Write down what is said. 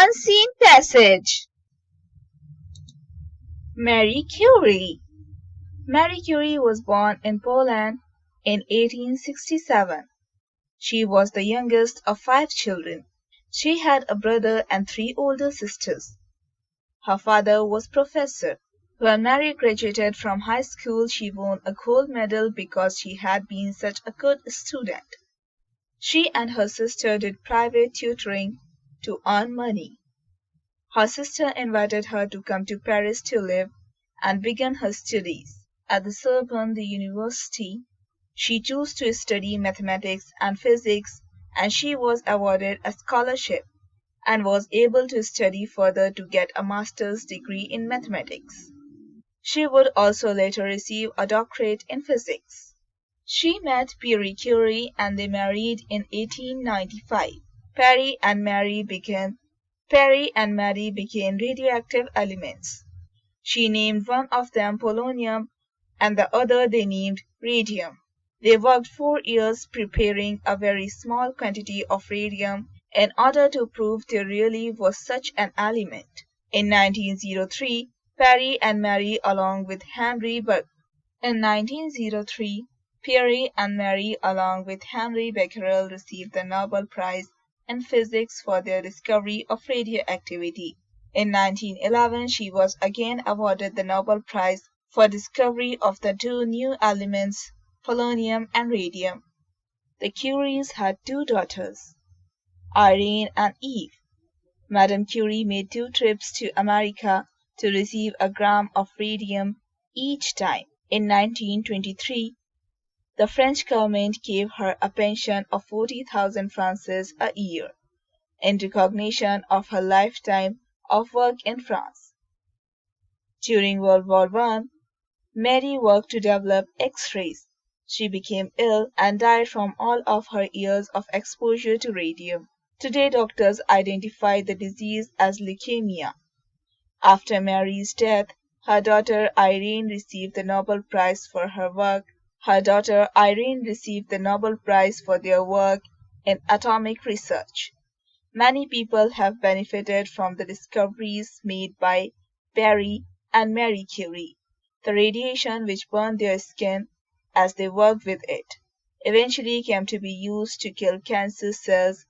Unseen Passage. Marie Curie. Marie Curie was born in Poland in 1867. She was the youngest of 5 children. She had a brother and 3 older sisters. Her father was professor. When Marie graduated from high school, she won a gold medal because she had been such a good student. She and her sister did private tutoring to earn money. Her sister invited her to come to Paris to live and begin her studies. At the Sorbonne University, she chose to study mathematics and physics, and she was awarded a scholarship and was able to study further to get a master's degree in mathematics. She would also later receive a doctorate in physics. She met Pierre Curie and they married in 1895. Parry and Marie became radioactive elements. She named one of them polonium and the other they named radium. They worked 4 years preparing a very small quantity of radium in order to prove there really was such an element. In 1903, Parry and Marie along with Henry Be- in 1903, Pierre and Marie along with Henry Becquerel received the Nobel Prize in Physics for their discovery of radioactivity. In 1911, she was again awarded the Nobel Prize for discovery of the 2 new elements, polonium and radium. The Curies had 2 daughters, Irene and Eve. Madame Curie made 2 trips to America to receive a gram of radium each time. In 1923, the French government gave her a pension of 40,000 francs a year in recognition of her lifetime of work in France. During World War I, Mary worked to develop X-rays. She became ill and died from all of her years of exposure to radium. Today doctors identify the disease as leukemia. After Mary's death, her daughter Irene received the Nobel Prize for her work. Her daughter Irene received the Nobel Prize for their work in atomic research. Many people have benefited from the discoveries made by Parry and Marie Curie. The radiation which burned their skin as they worked with it eventually came to be used to kill cancer cells